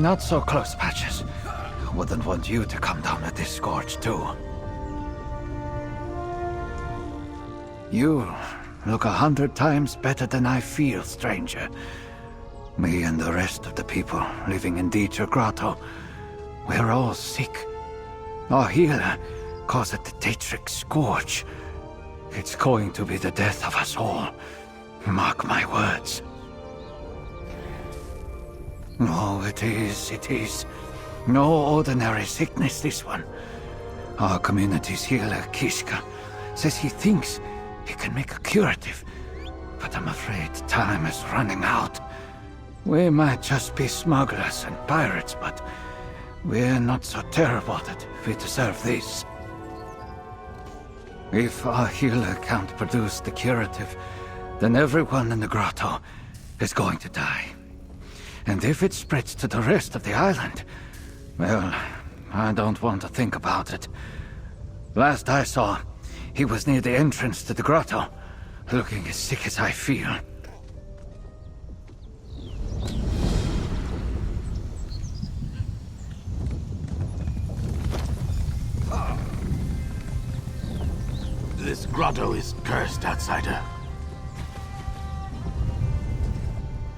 Not so close, Patches. Wouldn't want you to come down with this scourge, too. You look 100 times better than I feel, stranger. Me and the rest of the people living in Deetra Grotto, we're all sick. Our healer calls it the Daedric Scourge. It's going to be the death of us all. Mark my words. Oh, it is. No ordinary sickness, this one. Our community's healer, Keeshka, says he thinks he can make a curative, but I'm afraid time is running out. We might just be smugglers and pirates, but we're not so terrible that we deserve this. If our healer can't produce the curative, then everyone in the grotto is going to die. And if it spreads to the rest of the island, well, I don't want to think about it. Last I saw, he was near the entrance to the grotto, looking as sick as I feel. This grotto is cursed, outsider.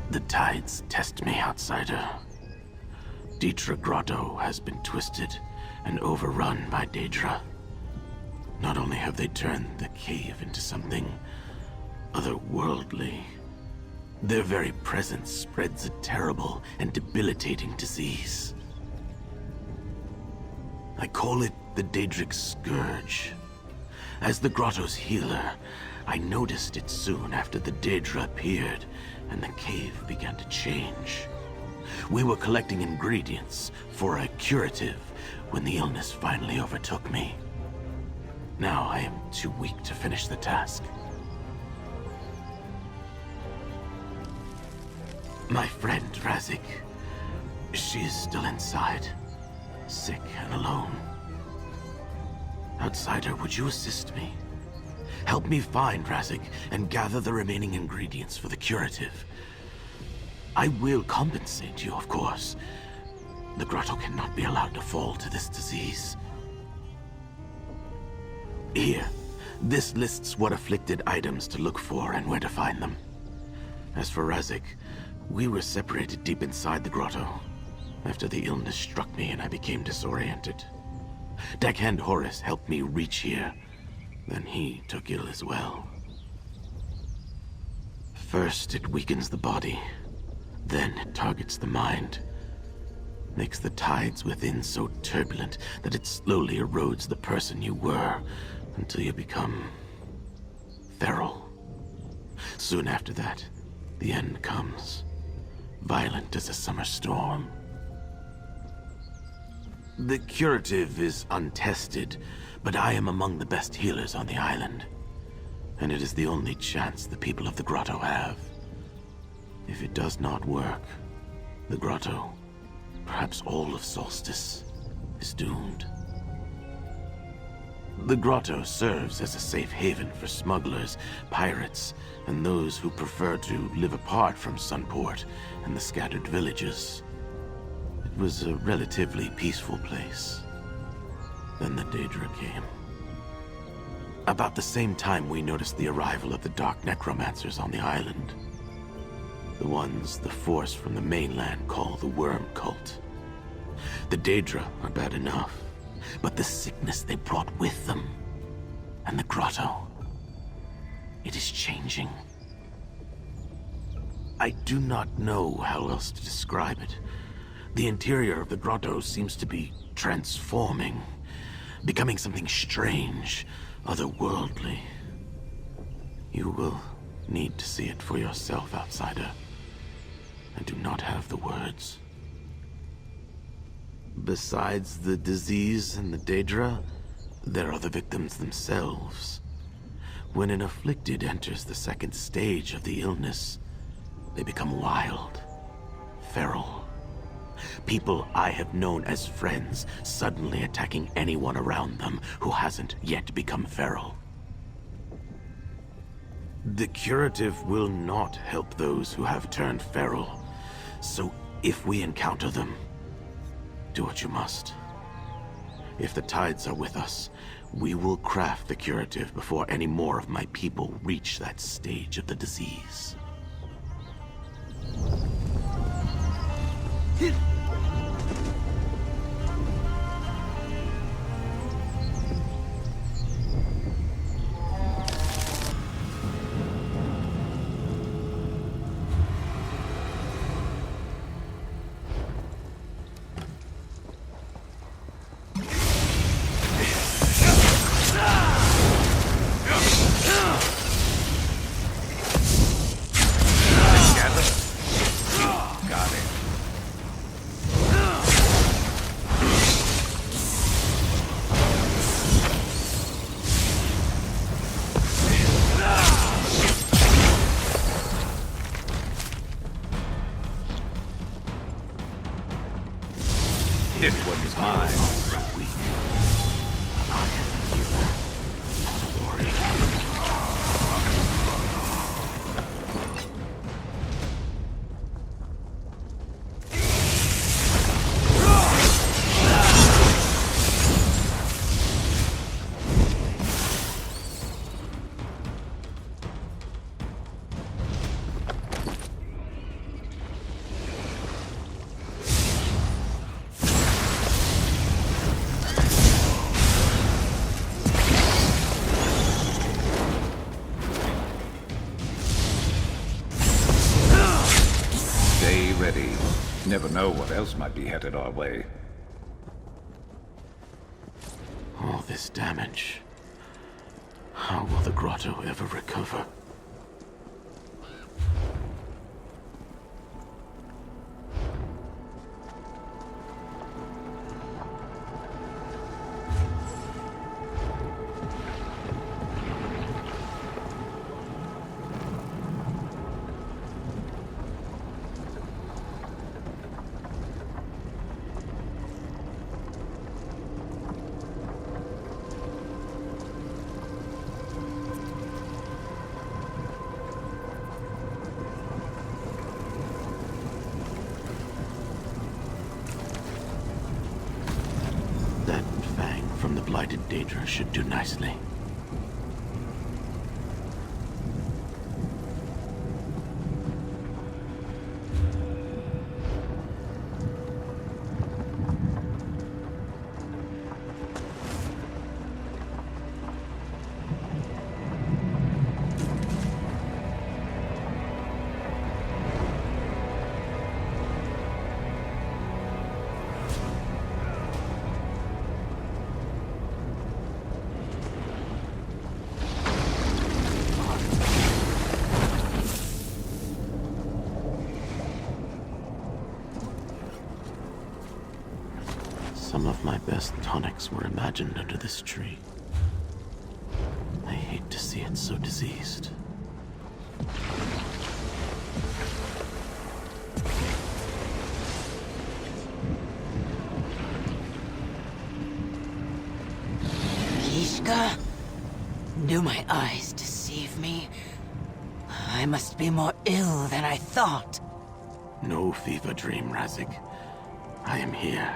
The tides test me, outsider. Deetra Grotto has been twisted and overrun by Daedra. Not only have they turned the cave into something otherworldly, their very presence spreads a terrible and debilitating disease. I call it the Daedric Scourge. As the grotto's healer, I noticed it soon after the Daedra appeared and the cave began to change. We were collecting ingredients for a curative when the illness finally overtook me. Now I am too weak to finish the task. My friend, Razik, she is still inside, sick and alone. Outsider, would you assist me? Help me find Razik and gather the remaining ingredients for the curative. I will compensate you, of course. The grotto cannot be allowed to fall to this disease. Here, this lists what afflicted items to look for and where to find them. As for Razik, we were separated deep inside the grotto after the illness struck me and I became disoriented. Deckhand Horus helped me reach here. Then he took ill as well. First, it weakens the body. Then it targets the mind. Makes the tides within so turbulent that it slowly erodes the person you were until you become feral. Soon after that, the end comes. Violent as a summer storm. The curative is untested, but I am among the best healers on the island. And it is the only chance the people of the grotto have. If it does not work, the grotto, perhaps all of Solstice, is doomed. The grotto serves as a safe haven for smugglers, pirates, and those who prefer to live apart from Sunport and the scattered villages. It was a relatively peaceful place. Then the Daedra came. About the same time we noticed the arrival of the dark necromancers on the island. The ones the force from the mainland call the Worm Cult. The Daedra are bad enough, but the sickness they brought with them, and the grotto, it is changing. I do not know how else to describe it. The interior of the grotto seems to be transforming, becoming something strange, otherworldly. You will need to see it for yourself, outsider. I do not have the words. Besides the disease and the Daedra, there are the victims themselves. When an afflicted enters the second stage of the illness, they become wild, feral. People I have known as friends suddenly attacking anyone around them who hasn't yet become feral. The curative will not help those who have turned feral, so if we encounter them, Do what you must. If the tides are with us, we will craft the curative before any more of my people reach that stage of the disease. This one is mine. Stay ready. Never know what else might be headed our way. All this damage. How will the grotto ever recover? That fang from the blighted Daedra should do nicely. Some of my best tonics were imagined under this tree. I hate to see it so diseased. Keeshka? Do my eyes deceive me? I must be more ill than I thought. No fever dream, Razik. I am here.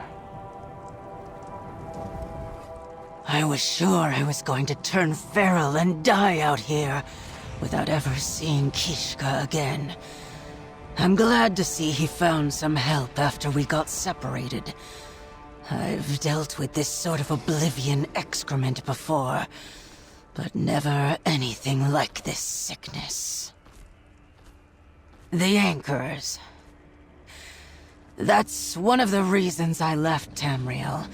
I was sure I was going to turn feral and die out here without ever seeing Keeshka again. I'm glad to see he found some help after we got separated. I've dealt with this sort of oblivion excrement before, but never anything like this sickness. The anchors. That's one of the reasons I left Tamriel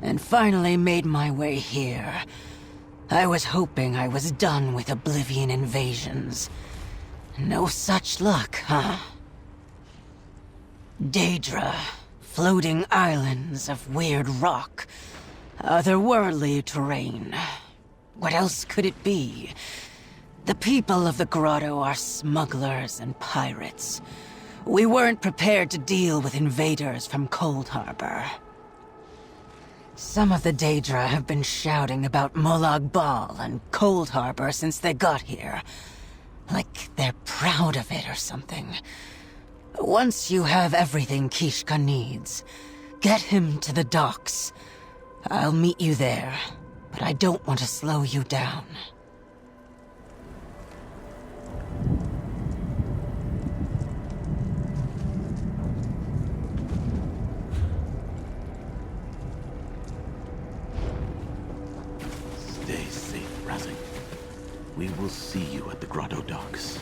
and finally made my way here. I was hoping I was done with Oblivion invasions. No such luck, huh? Daedra, floating islands of weird rock, otherworldly terrain. What else could it be? The people of the grotto are smugglers and pirates. We weren't prepared to deal with invaders from Cold Harbor. Some of the Daedra have been shouting about Molag Bal and Cold Harbor since they got here. Like they're proud of it or something. Once you have everything Keeshka needs, Get him to the docks. I'll meet you there, but I don't want to slow you down. Stay safe, Razing. We will see you at the Grotto docks.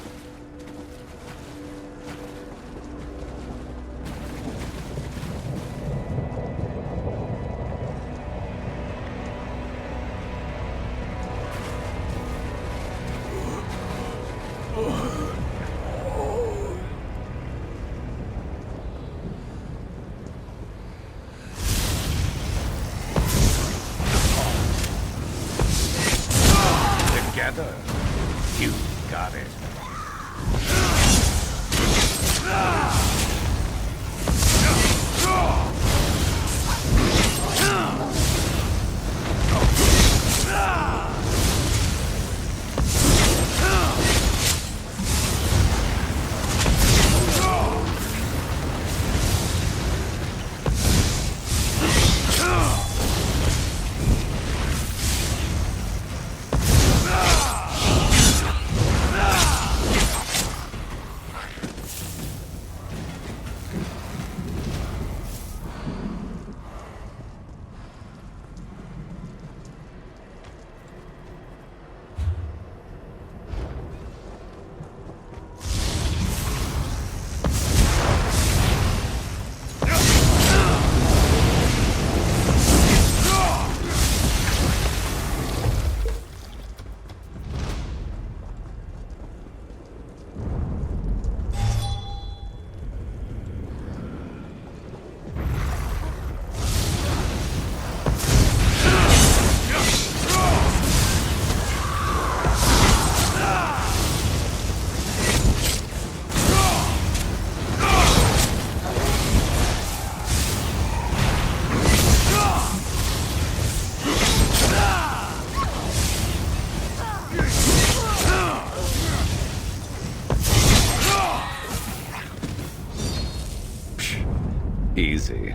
Together, you got it. Easy.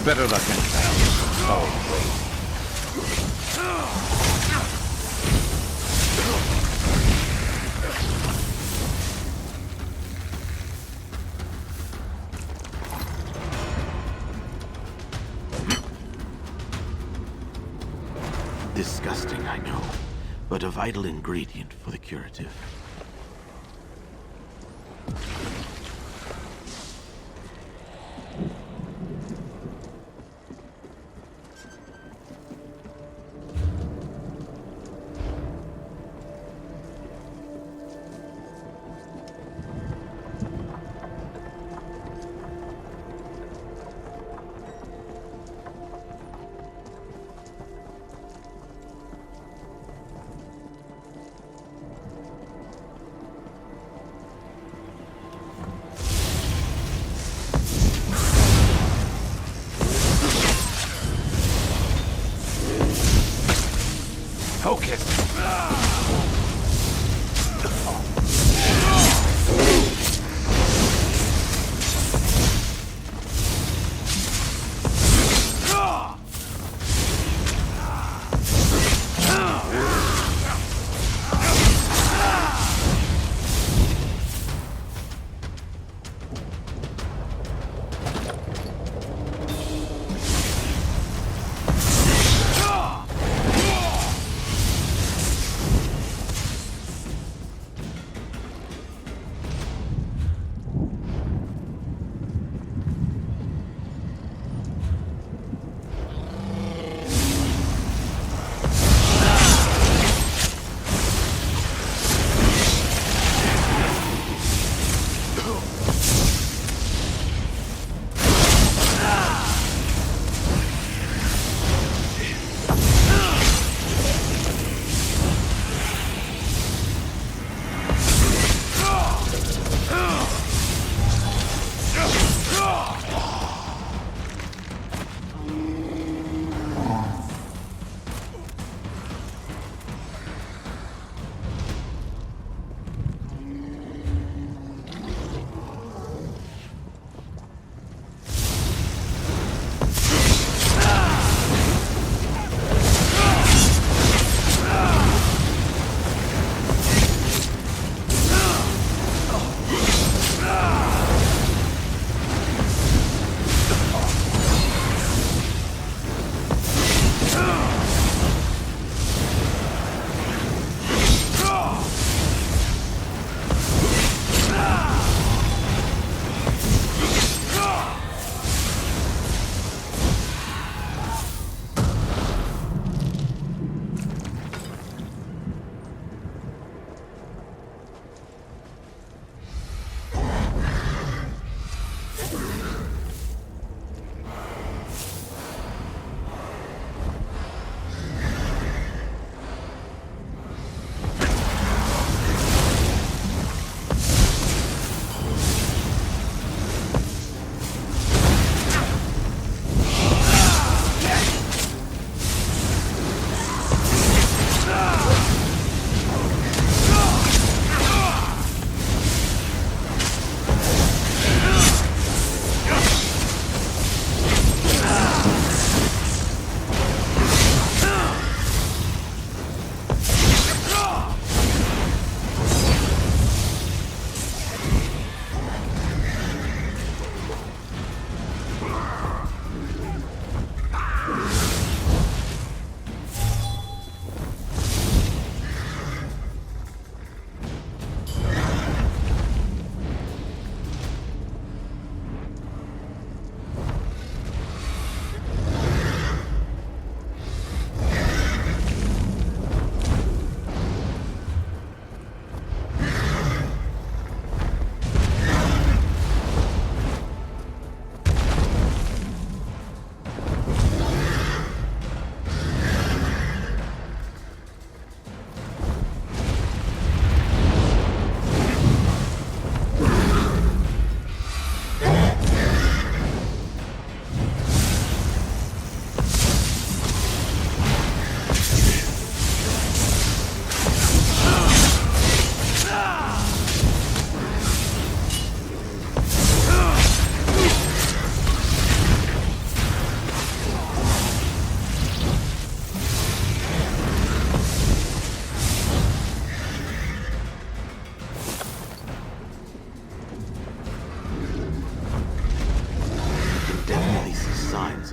Better luck next time. Oh, wait. Disgusting, I know, but a vital ingredient for the curative.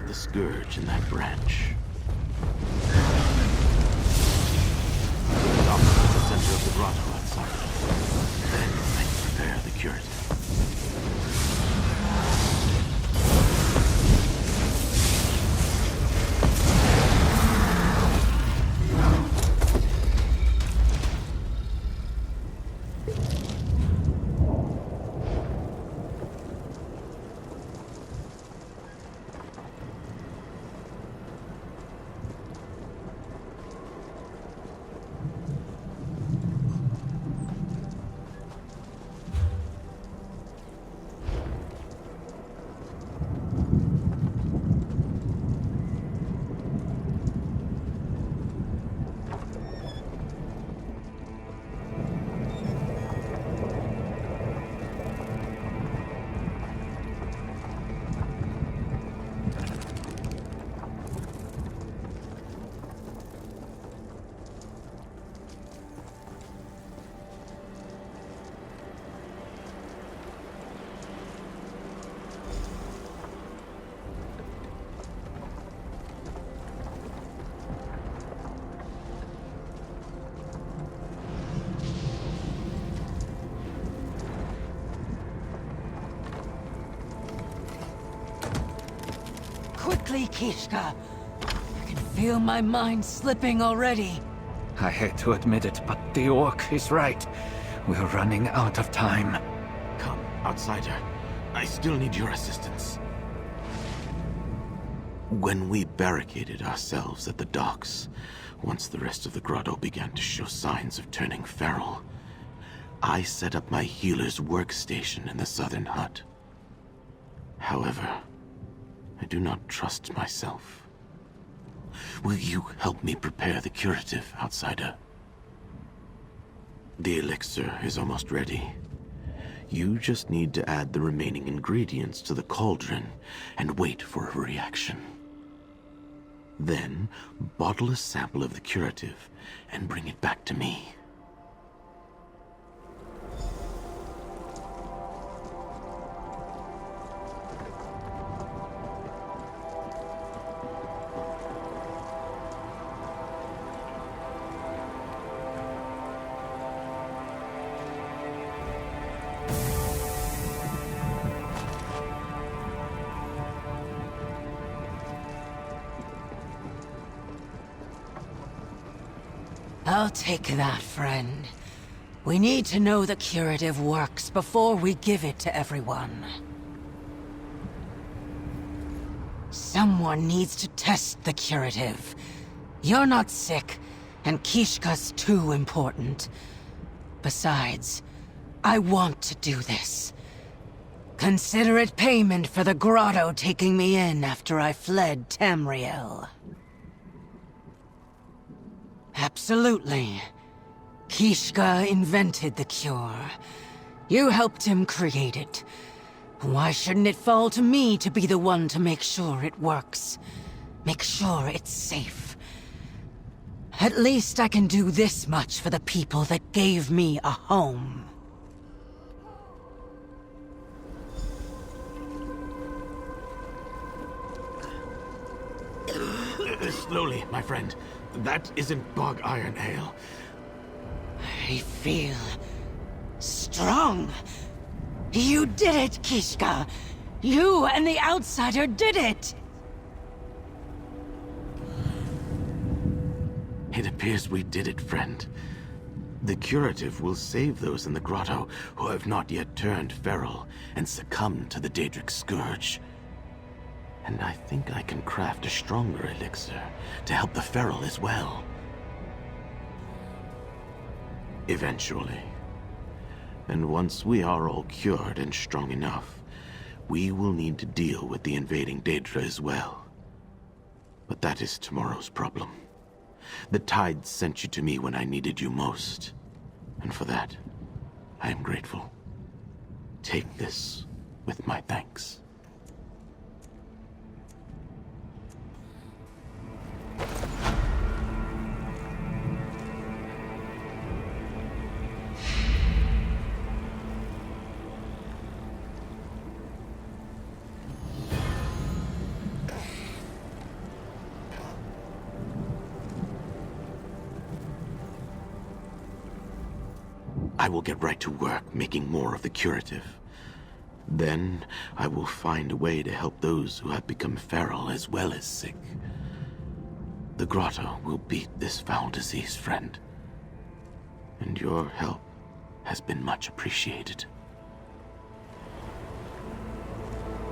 of the Scourge in that branch. Dock at the center of the grotto outside. Then I can prepare the curative. Quickly, Keeshka. I can feel my mind slipping already. I hate to admit it, but the orc is right. We're running out of time. Come, outsider. I still need your assistance. When we barricaded ourselves at the docks, once the rest of the grotto began to show signs of turning feral, I set up my healer's workstation in the southern hut. However, I do not trust myself. Will you help me prepare the curative, outsider? The elixir is almost ready. You just need to add the remaining ingredients to the cauldron and wait for a reaction. Then, bottle a sample of the curative and bring it back to me. I'll take that, friend. We need to know the curative works before we give it to everyone. Someone needs to test the curative. You're not sick, and Keeshka's too important. Besides, I want to do this. Consider it payment for the grotto taking me in after I fled Tamriel. Absolutely. Keeshka invented the cure. You helped him create it. Why shouldn't it fall to me to be the one to make sure it works? Make sure it's safe. At least I can do this much for the people that gave me a home. Slowly, my friend. That isn't bog iron ale. I feel strong. You did it, Keeshka. You and the outsider did it. It appears we did it, friend. The curative will save those in the grotto who have not yet turned feral and succumbed to the Daedric Scourge. And I think I can craft a stronger elixir to help the feral as well. Eventually. And once we are all cured and strong enough, we will need to deal with the invading Daedra as well. But that is tomorrow's problem. The Tide sent you to me when I needed you most. And for that, I am grateful. Take this with my thanks. I will get right to work making more of the curative. Then I will find a way to help those who have become feral as well as sick. The grotto will beat this foul disease, friend. And your help has been much appreciated.